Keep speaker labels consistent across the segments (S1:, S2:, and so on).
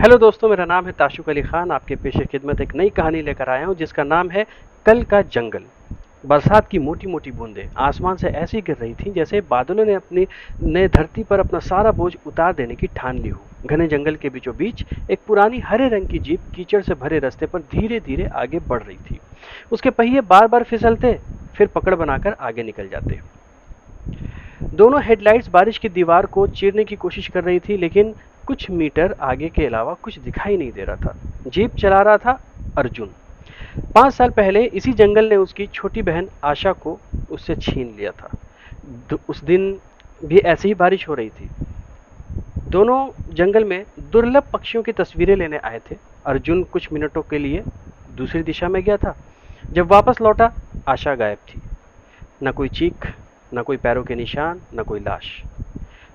S1: Hello दोस्तों, मेरा नाम है ताशुक अली खान। आपके पेशे खिदमत एक नई कहानी लेकर आया हूं जिसका नाम है कल का जंगल। बरसात की मोटी मोटी बूंदें आसमान से ऐसी गिर रही थीं जैसे बादलों ने धरती पर अपना सारा बोझ उतार देने की ठान ली हो। घने जंगल के बीचों बीच एक पुरानी हरे रंग की जीप कीचड़ से भरे रास्ते पर धीरे धीरे आगे बढ़ रही थी। उसके पहिए बार बार फिसलते, फिर पकड़ बनाकर आगे निकल जाते। दोनों हेडलाइट्स बारिश की दीवार को चीरने की कोशिश कर रही थी, लेकिन कुछ मीटर आगे के अलावा कुछ दिखाई नहीं दे रहा था। जीप चला रहा था अर्जुन। 5 साल पहले इसी जंगल ने उसकी छोटी बहन आशा को उससे छीन लिया था। उस दिन भी ऐसी ही बारिश हो रही थी। दोनों जंगल में दुर्लभ पक्षियों की तस्वीरें लेने आए थे। अर्जुन कुछ मिनटों के लिए दूसरी दिशा में गया था। जब वापस लौटा, आशा गायब थी। न कोई चीख, न कोई पैरों के निशान, न कोई लाश।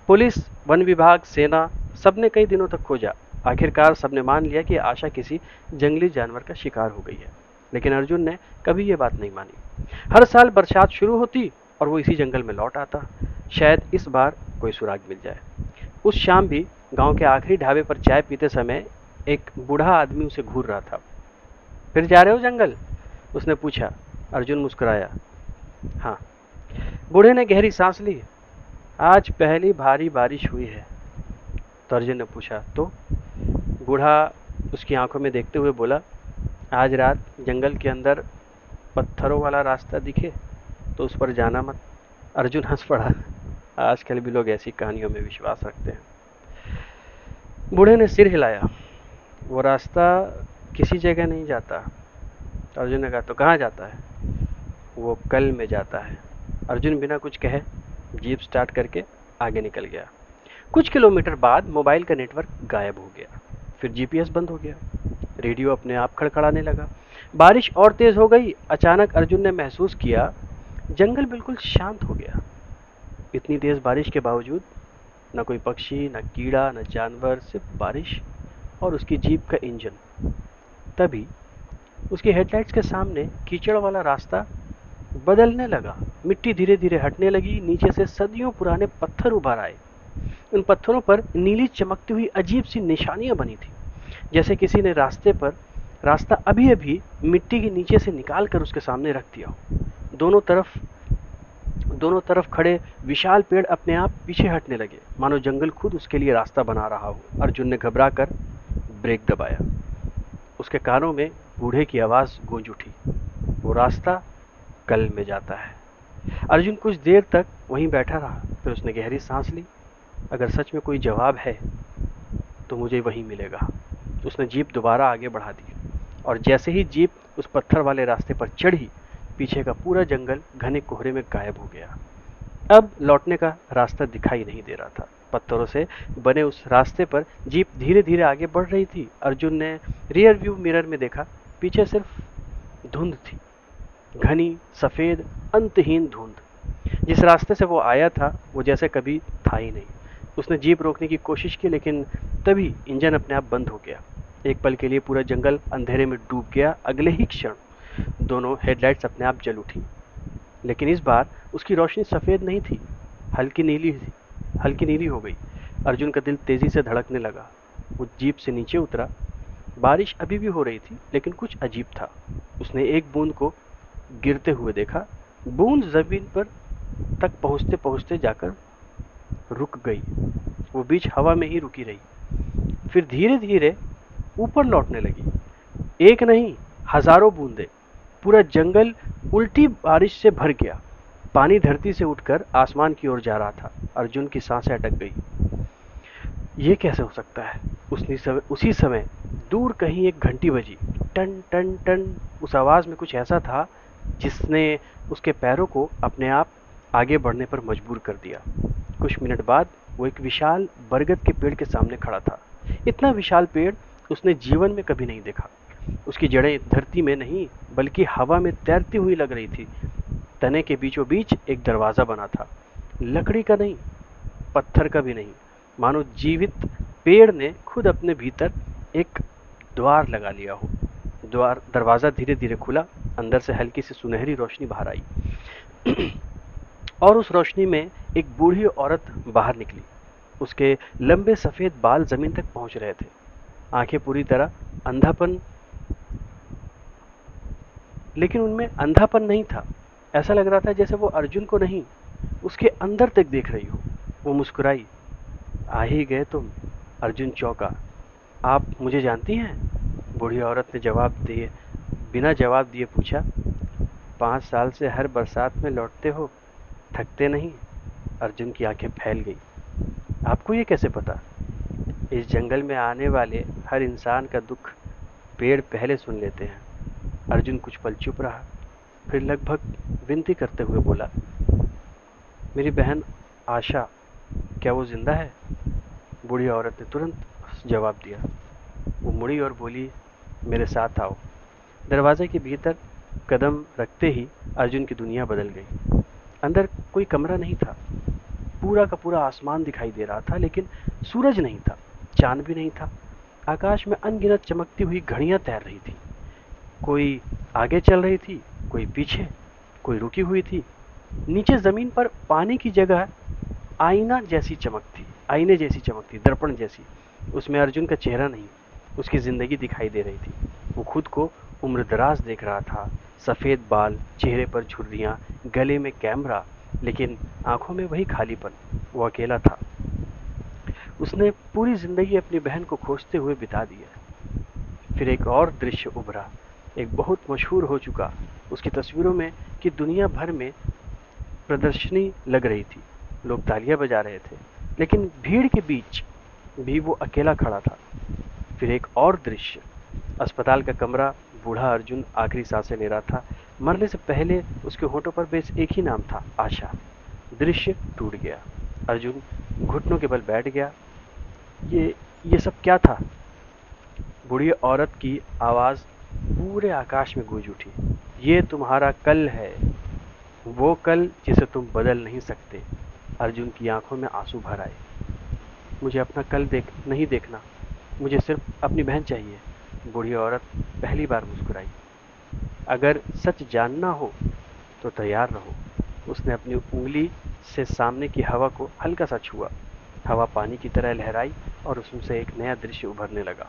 S1: पुलिस, वन विभाग, सेना, सबने कई दिनों तक खोजा। आखिरकार सबने मान लिया कि आशा किसी जंगली जानवर का शिकार हो गई है। लेकिन अर्जुन ने कभी ये बात नहीं मानी। हर साल बरसात शुरू होती और वो इसी जंगल में लौट आता। शायद इस बार कोई सुराग मिल जाए। उस शाम भी गांव के आखिरी ढाबे पर चाय पीते समय एक बूढ़ा आदमी उसे घूर रहा था। फिर जा रहे हो जंगल? उसने पूछा। अर्जुन मुस्कुराया। हाँ। बूढ़े ने गहरी सांस ली। आज पहली भारी बारिश हुई है। तो अर्जुन ने पूछा, तो? बूढ़ा उसकी आंखों में देखते हुए बोला, आज रात जंगल के अंदर पत्थरों वाला रास्ता दिखे तो उस पर जाना मत। अर्जुन हंस पड़ा। आजकल भी लोग ऐसी कहानियों में विश्वास रखते हैं। बूढ़े ने सिर हिलाया। वो रास्ता किसी जगह नहीं जाता। अर्जुन ने कहा, तो कहाँ जाता है? वो कल में जाता है। अर्जुन बिना कुछ कहे जीप स्टार्ट करके आगे निकल गया। कुछ किलोमीटर बाद मोबाइल का नेटवर्क गायब हो गया। फिर जीपीएस बंद हो गया। रेडियो अपने आप खड़खड़ाने लगा। बारिश और तेज हो गई। अचानक अर्जुन ने महसूस किया जंगल बिल्कुल शांत हो गया। इतनी तेज बारिश के बावजूद न कोई पक्षी, न कीड़ा, न जानवर, सिर्फ बारिश और उसकी जीप का इंजन। तभी उसकी हेडलाइट्स के सामने कीचड़ वाला रास्ता बदलने लगा। मिट्टी धीरे धीरे हटने लगी। नीचे से सदियों पुराने पत्थर उभर आए। उन पत्थरों पर नीली चमकती हुई अजीब सी निशानियां बनी थी, जैसे किसी ने रास्ता अभी अभी मिट्टी के नीचे से निकाल कर उसके सामने रख दिया हो। दोनों तरफ खड़े विशाल पेड़ अपने आप पीछे हटने लगे, मानो जंगल खुद उसके लिए रास्ता बना रहा हो। अर्जुन ने घबरा कर ब्रेक दबाया। उसके कानों में बूढ़े की आवाज गूंज उठी, वो रास्ता कल में जाता है। अर्जुन कुछ देर तक वहीं बैठा रहा। फिर उसने गहरी सांस ली। अगर सच में कोई जवाब है तो मुझे वहीं मिलेगा। उसने जीप दोबारा आगे बढ़ा दी और जैसे ही जीप उस पत्थर वाले रास्ते पर चढ़ी, पीछे का पूरा जंगल घने कोहरे में गायब हो गया। अब लौटने का रास्ता दिखाई नहीं दे रहा था। पत्थरों से बने उस रास्ते पर जीप धीरे धीरे आगे बढ़ रही थी। अर्जुन ने रियर व्यू मिरर में देखा। पीछे सिर्फ धुंध थी, घनी, सफेद, अंतहीन धुंध। जिस रास्ते से वो आया था वो जैसे कभी था ही नहीं। उसने जीप रोकने की कोशिश की, लेकिन तभी इंजन अपने आप बंद हो गया। एक पल के लिए पूरा जंगल अंधेरे में डूब गया। अगले ही क्षण दोनों हेडलाइट्स अपने आप जल उठी, लेकिन इस बार उसकी रोशनी सफेद नहीं थी, हल्की नीली थी। हल्की नीली हो गई। अर्जुन का दिल तेजी से धड़कने लगा। वो जीप से नीचे उतरा। बारिश अभी भी हो रही थी, लेकिन कुछ अजीब था। उसने एक बूंद को गिरते हुए देखा। बूंद जमीन पर तक पहुंचते पहुंचते जाकर रुक गई। वो बीच हवा में ही रुकी रही, फिर धीरे धीरे ऊपर लौटने लगी। एक नहीं, हजारों बूंदें। पूरा जंगल उल्टी बारिश से भर गया। पानी धरती से उठकर आसमान की ओर जा रहा था। अर्जुन की सांसें अटक गई। ये कैसे हो सकता है? उसी समय दूर कहीं एक घंटी बजी। टन टन टन। उस आवाज में कुछ ऐसा था जिसने उसके पैरों को अपने आप आगे बढ़ने पर मजबूर कर दिया। कुछ मिनट बाद वो एक विशाल बरगद के पेड़ के सामने खड़ा था। इतना विशाल पेड़ उसने जीवन में कभी नहीं देखा। उसकी जड़ें धरती में नहीं बल्कि हवा में तैरती हुई लग रही थी। तने के बीचों बीच एक दरवाजा बना था, लकड़ी का नहीं, पत्थर का भी नहीं, मानो जीवित पेड़ ने खुद अपने भीतर एक द्वार लगा लिया हो। दरवाजा धीरे धीरे खुला। अंदर से हल्की सी सुनहरी रोशनी बाहर आई और उस रोशनी में एक बूढ़ी औरत बाहर निकली। उसके लंबे सफेद बाल जमीन तक पहुंच रहे थे। आंखें पूरी तरह अंधापन, लेकिन उनमें अंधापन नहीं था। ऐसा लग रहा था जैसे वो अर्जुन को नहीं, उसके अंदर तक देख रही हो। वो मुस्कुराई। आ ही गए तुम। अर्जुन चौंका। आप मुझे जानती हैं? बूढ़ी औरत ने बिना जवाब दिए पूछा। 5 साल से हर बरसात में लौटते हो, थकते नहीं? अर्जुन की आंखें फैल गई। आपको ये कैसे पता? इस जंगल में आने वाले हर इंसान का दुख पेड़ पहले सुन लेते हैं। अर्जुन कुछ पल चुप रहा, फिर लगभग विनती करते हुए बोला, मेरी बहन आशा, क्या वो जिंदा है? बूढ़ी औरत ने तुरंत जवाब दिया। वो मुड़ी और बोली, मेरे साथ आओ। दरवाजे के भीतर कदम रखते ही अर्जुन की दुनिया बदल गई। अंदर कोई कमरा नहीं था। पूरा का पूरा आसमान दिखाई दे रहा था, लेकिन सूरज नहीं था, चांद भी नहीं था। आकाश में अनगिनत चमकती हुई घड़ियां तैर रही थी। कोई आगे चल रही थी, कोई पीछे, कोई रुकी हुई थी। नीचे जमीन पर पानी की जगह आईने जैसी चमक थी, दर्पण जैसी। उसमें अर्जुन का चेहरा नहीं, उसकी जिंदगी दिखाई दे रही थी। वो खुद को उम्रदराज देख रहा था। सफेद बाल, चेहरे पर झुर्रियां, गले में कैमरा, लेकिन आंखों में वही खालीपन। वो अकेला था। उसने पूरी जिंदगी अपनी बहन को खोजते हुए बिता दी है। फिर एक और दृश्य उभरा, एक बहुत मशहूर हो चुका, उसकी तस्वीरों में, कि दुनिया भर में प्रदर्शनी लग रही थी। लोग तालियां बजा रहे थे, लेकिन भीड़ के बीच भी वो अकेला खड़ा था। फिर एक और दृश्य, अस्पताल का कमरा, बूढ़ा अर्जुन आखिरी सांसें ले रहा था। मरने से पहले उसके होठों पर बस एक ही नाम था, आशा। दृश्य टूट गया। अर्जुन घुटनों के बल बैठ गया। ये सब क्या था? बूढ़ी औरत की आवाज पूरे आकाश में गूंज उठी। ये तुम्हारा कल है, वो कल जिसे तुम बदल नहीं सकते। अर्जुन की आंखों में आंसू भर आए। मुझे अपना कल नहीं देखना, मुझे सिर्फ अपनी बहन चाहिए। बूढ़ी औरत पहली बार मुस्कुराई। अगर सच जानना हो तो तैयार रहो। उसने अपनी उंगली से सामने की हवा को हल्का सा छुआ। हवा पानी की तरह लहराई और उसमें से एक नया दृश्य उभरने लगा।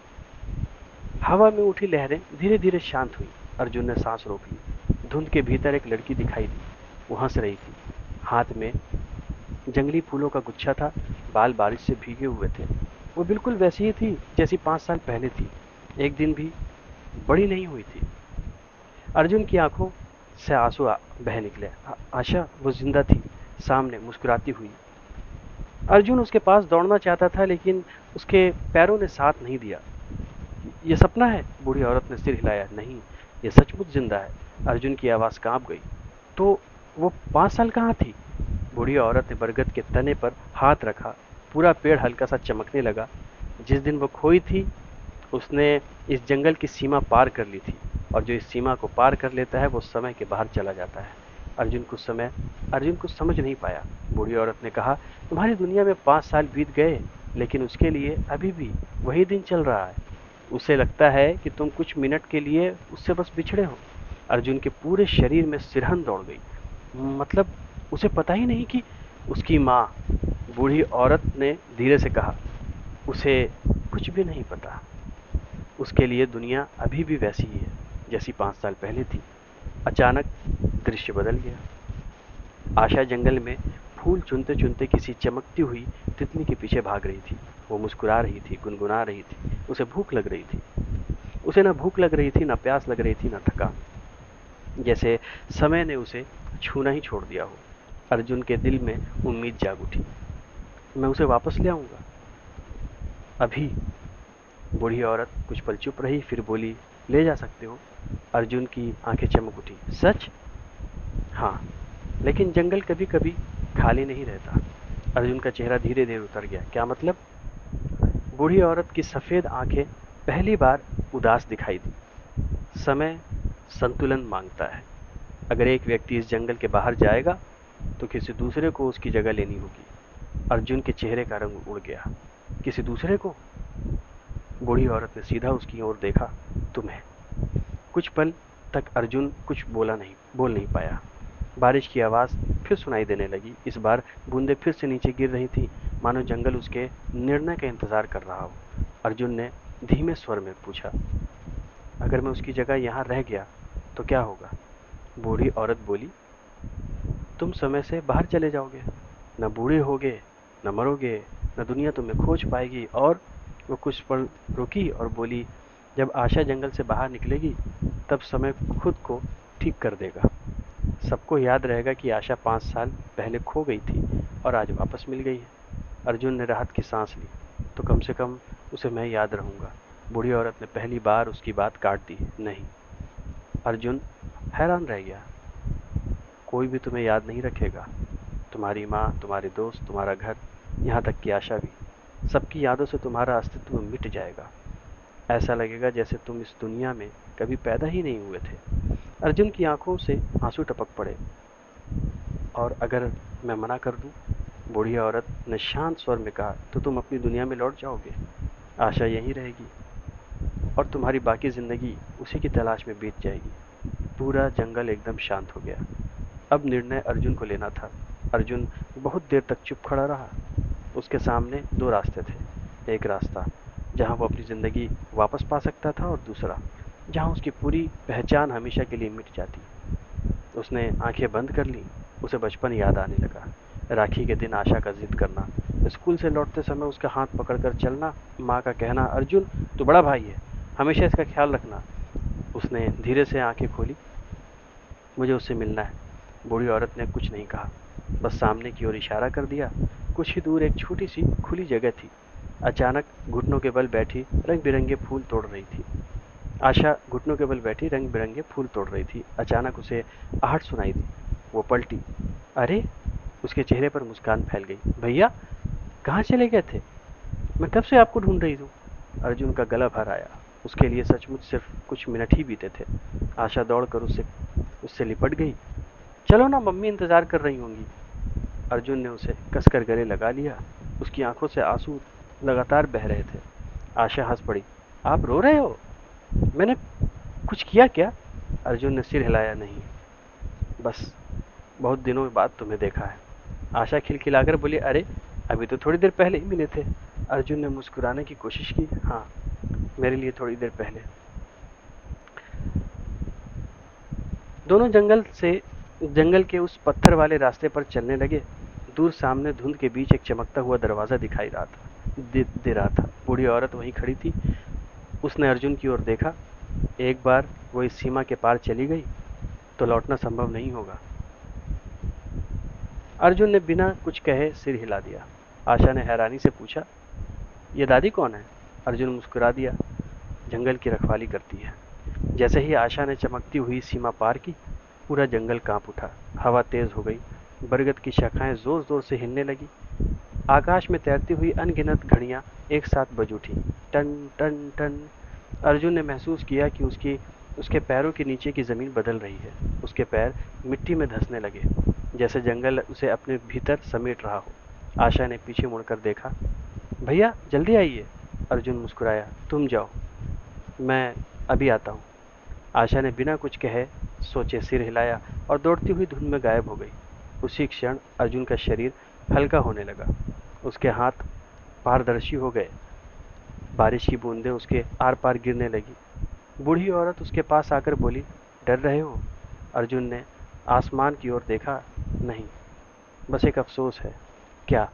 S1: हवा में उठी लहरें धीरे धीरे शांत हुई। अर्जुन ने सांस रोक ली। धुंध के भीतर एक लड़की दिखाई दी। वो हंस रही थी। हाथ में जंगली फूलों का गुच्छा था। बाल बारिश से भीगे हुए थे। वो बिल्कुल वैसी ही थी जैसी 5 साल पहले थी। एक दिन भी बड़ी नहीं हुई थी। अर्जुन की आंखों से आंसू बह निकले। आशा वो जिंदा थी, सामने मुस्कुराती हुई। अर्जुन उसके पास दौड़ना चाहता था, लेकिन उसके पैरों ने साथ नहीं दिया। ये सपना है? बूढ़ी औरत ने सिर हिलाया। नहीं, ये सचमुच जिंदा है। अर्जुन की आवाज कांप गई। तो वो 5 साल कहाँ थी? बूढ़ी औरत ने बरगद के तने पर हाथ रखा। पूरा पेड़ हल्का सा चमकने लगा। जिस दिन वो खोई थी, उसने इस जंगल की सीमा पार कर ली थी, और जो इस सीमा को पार कर लेता है वो समय के बाहर चला जाता है। अर्जुन कुछ समझ नहीं पाया। बूढ़ी औरत ने कहा, तुम्हारी दुनिया में 5 साल बीत गए, लेकिन उसके लिए अभी भी वही दिन चल रहा है। उसे लगता है कि तुम कुछ मिनट के लिए उससे बस बिछड़े हो। अर्जुन के पूरे शरीर में सिरहन दौड़ गई। मतलब उसे पता ही नहीं कि उसकी माँ। बूढ़ी औरत ने धीरे से कहा, उसे कुछ भी नहीं पता। उसके लिए दुनिया अभी भी वैसी ही है जैसी 5 साल पहले थी। अचानक दृश्य बदल गया। आशा जंगल में फूल चुनते चुनते किसी चमकती हुई तितली के पीछे भाग रही थी। वो मुस्कुरा रही थी, गुनगुना रही थी। उसे भूख लग रही थी। उसे ना भूख लग रही थी, ना प्यास लग रही थी, ना थकान। जैसे समय ने उसे छूना ही छोड़ दिया हो। अर्जुन के दिल में उम्मीद जाग उठी। मैं उसे वापस ले आऊंगा, अभी। बूढ़ी औरत कुछ पल चुप रही, फिर बोली, ले जा सकते हो। अर्जुन की आंखें चमक उठी। सच? हाँ, लेकिन जंगल कभी कभी खाली नहीं रहता। अर्जुन का चेहरा धीरे धीरे उतर गया। क्या मतलब? बूढ़ी औरत की सफेद आंखें पहली बार उदास दिखाई दी। समय संतुलन मांगता है। अगर एक व्यक्ति इस जंगल के बाहर जाएगा तो किसी दूसरे को उसकी जगह लेनी होगी। अर्जुन के चेहरे का रंग उड़ गया। किसी दूसरे को? बूढ़ी औरत ने सीधा उसकी ओर देखा। तुम्हें। कुछ पल तक अर्जुन कुछ बोल नहीं पाया। बारिश की आवाज फिर सुनाई देने लगी। इस बार बूंदें फिर से नीचे गिर रही थी, मानो जंगल उसके निर्णय का इंतजार कर रहा हो। अर्जुन ने धीमे स्वर में पूछा, अगर मैं उसकी जगह यहाँ रह गया तो क्या होगा? बूढ़ी औरत बोली, तुम समय से बाहर चले जाओगे, न बूढ़े होगे, न मरोगे, न दुनिया तुम्हें खोज पाएगी। और वो कुछ पल रुकी और बोली, जब आशा जंगल से बाहर निकलेगी तब समय खुद को ठीक कर देगा। सबको याद रहेगा कि आशा 5 साल पहले खो गई थी और आज वापस मिल गई है। अर्जुन ने राहत की सांस ली, तो कम से कम उसे मैं याद रहूंगा। बूढ़ी औरत ने पहली बार उसकी बात काट दी, नहीं। अर्जुन हैरान रह गया, कोई भी तुम्हें याद नहीं रखेगा, तुम्हारी माँ, तुम्हारे दोस्त, तुम्हारा घर, यहाँ तक कि आशा भी। सबकी यादों से तुम्हारा अस्तित्व मिट जाएगा। ऐसा लगेगा जैसे तुम इस दुनिया में कभी पैदा ही नहीं हुए थे। अर्जुन की आंखों से आंसू टपक पड़े। और अगर मैं मना कर दूं? बूढ़ी औरत ने शांत स्वर में कहा, तो तुम अपनी दुनिया में लौट जाओगे, आशा यहीं रहेगी और तुम्हारी बाकी जिंदगी उसी की तलाश में बीत जाएगी। पूरा जंगल एकदम शांत हो गया। अब निर्णय अर्जुन को लेना था। अर्जुन बहुत देर तक चुप खड़ा रहा। उसके सामने 2 रास्ते थे। एक रास्ता जहां वो अपनी जिंदगी वापस पा सकता था और दूसरा जहां उसकी पूरी पहचान हमेशा के लिए मिट जाती। उसने आंखें बंद कर ली। उसे बचपन याद आने लगा। राखी के दिन आशा का जिद करना, स्कूल से लौटते समय उसका हाथ पकड़कर चलना, माँ का कहना, अर्जुन तू बड़ा भाई है, हमेशा इसका ख्याल रखना। उसने धीरे से आंखें खोली। मुझे उससे मिलना है। बूढ़ी औरत ने कुछ नहीं कहा, बस सामने की ओर इशारा कर दिया। कुछ ही दूर एक छोटी सी खुली जगह थी। अचानक घुटनों के बल बैठी रंग बिरंगे फूल तोड़ रही थी। आशा घुटनों के बल बैठी रंग बिरंगे फूल तोड़ रही थी। अचानक उसे आहट सुनाई दी। वो पलटी। अरे! उसके चेहरे पर मुस्कान फैल गई। भैया, कहाँ चले गए थे? मैं कब से आपको ढूंढ रही हूँ। अर्जुन का गला भर आया। उसके लिए सचमुच सिर्फ कुछ मिनट ही बीते थे। आशा दौड़कर उससे लिपट गई। चलो ना, मम्मी इंतजार कर रही होंगी। अर्जुन ने उसे कसकर गले लगा लिया। उसकी आंखों से आंसू लगातार बह रहे थे। आशा हंस पड़ी। आप रो रहे हो? मैंने कुछ किया क्या? अर्जुन ने सिर हिलाया। नहीं, बस बहुत दिनों बाद तुम्हें देखा है। आशा खिलखिलाकर बोली, अरे अभी तो थोड़ी देर पहले ही मिले थे। अर्जुन ने मुस्कुराने की कोशिश की। हाँ, मेरे लिए थोड़ी देर पहले। दोनों जंगल के उस पत्थर वाले रास्ते पर चलने लगे। दूर सामने धुंध के बीच एक चमकता हुआ दरवाजा दिखाई दे रहा था। बूढ़ी औरत वहीं खड़ी थी। उसने अर्जुन की ओर देखा। एक बार वो इस सीमा के पार चली गई तो लौटना संभव नहीं होगा। अर्जुन ने बिना कुछ कहे सिर हिला दिया। आशा ने हैरानी से पूछा, ये दादी कौन है? अर्जुन मुस्कुरा दिया, जंगल की रखवाली करती है। जैसे ही आशा ने चमकती हुई सीमा पार की, पूरा जंगल कांप उठा। हवा तेज हो गई। बरगद की शाखाएं जोर जोर से हिलने लगी। आकाश में तैरती हुई अनगिनत घड़ियां एक साथ बज उठी। टन टन टन। अर्जुन ने महसूस किया कि उसके पैरों के नीचे की जमीन बदल रही है। उसके पैर मिट्टी में धंसने लगे, जैसे जंगल उसे अपने भीतर समेट रहा हो। आशा ने पीछे मुड़कर देखा। भैया जल्दी आइए। अर्जुन मुस्कुराया। तुम जाओ, मैं अभी आता हूँ। आशा ने बिना कुछ कहे सोचे सिर हिलाया और दौड़ती हुई धुंध में गायब हो गई। उसी क्षण अर्जुन का शरीर हल्का होने लगा। उसके हाथ पारदर्शी हो गए। बारिश की बूंदें उसके आर पार गिरने लगी। बूढ़ी औरत उसके पास आकर बोली, डर रहे हो? अर्जुन ने आसमान की ओर देखा। नहीं, बस एक अफसोस है। क्या?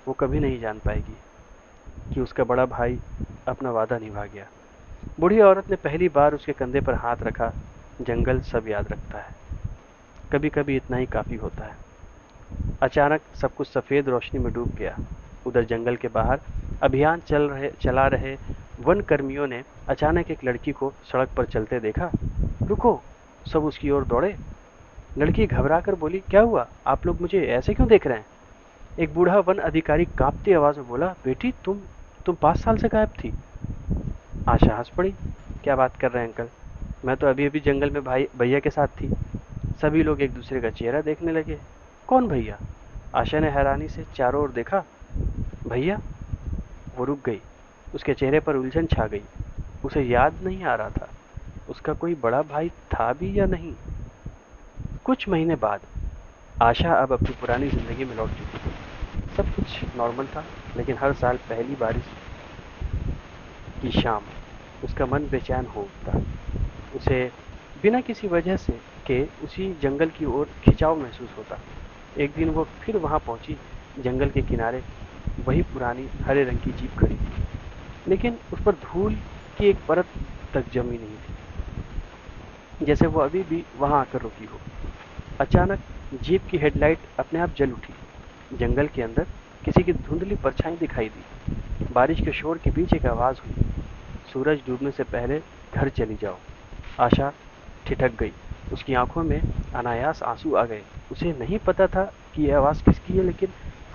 S1: वो कभी नहीं जान पाएगी कि उसका बड़ा भाई अपना वादा निभा गया। बूढ़ी औरत ने पहली बार उसके कंधे पर हाथ रखा। जंगल सब याद रखता है, कभी कभी इतना ही काफी होता है। अचानक सब कुछ सफेद रोशनी में डूब गया। उधर जंगल के बाहर अभियान चला रहे वन कर्मियों ने अचानक एक लड़की को सड़क पर चलते देखा। रुको! सब उसकी ओर दौड़े। लड़की घबराकर बोली, क्या हुआ? आप लोग मुझे ऐसे क्यों देख रहे हैं? एक बूढ़ा वन अधिकारी कांपती आवाज में बोला, बेटी तुम 5 साल से गायब थी। आशा हंस पड़ी। क्या बात कर रहे हैं अंकल? मैं तो अभी अभी जंगल में भाई भैया के साथ थी। सभी लोग एक दूसरे का चेहरा देखने लगे। कौन भैया? आशा ने हैरानी से चारों ओर देखा। भैया? वो रुक गई। उसके चेहरे पर उलझन छा गई। उसे याद नहीं आ रहा था उसका कोई बड़ा भाई था भी या नहीं। कुछ महीने बाद आशा अब अपनी पुरानी जिंदगी में लौट चुकी थी। सब कुछ नॉर्मल था, लेकिन हर साल पहली बारिश की शाम उसका मन बेचैन हो उठता। उसे बिना किसी वजह से के उसी जंगल की ओर खिंचाव महसूस होता। एक दिन वो फिर वहां पहुंची। जंगल के किनारे वही पुरानी हरे रंग की जीप खड़ी थी, लेकिन उस पर धूल की एक परत तक जमी नहीं थी, जैसे वो अभी भी वहां आकर रुकी हो। अचानक जीप की हेडलाइट अपने आप जल उठी। जंगल के अंदर किसी की धुंधली परछाई दिखाई दी। बारिश के शोर के बीच एक आवाज हुई, सूरज डूबने से पहले घर चली जाओ। आशा ठिठक गई। उसकी आंखों में अनायास आंसू आ गए। उसे नहीं पता था कि यह आवाज किसकी है, लेकिन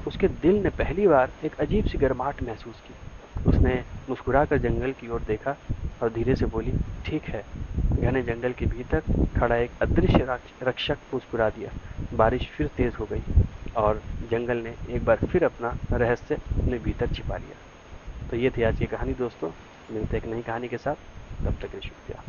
S1: उसके दिल ने पहली बार एक अजीब सी गर्माहट महसूस की। उसने मुस्कुराकर जंगल की ओर देखा और धीरे से बोली, ठीक है। घने जंगल के भीतर खड़ा एक अदृश्य रक्षक मुस्कुरा दिया। बारिश फिर तेज हो गई और जंगल ने एक बार फिर अपना रहस्य अपने भीतर छिपा लिया। तो ये थी आज की कहानी दोस्तों। मिलते एक नई कहानी के साथ, तब तक के लिए शुक्रिया।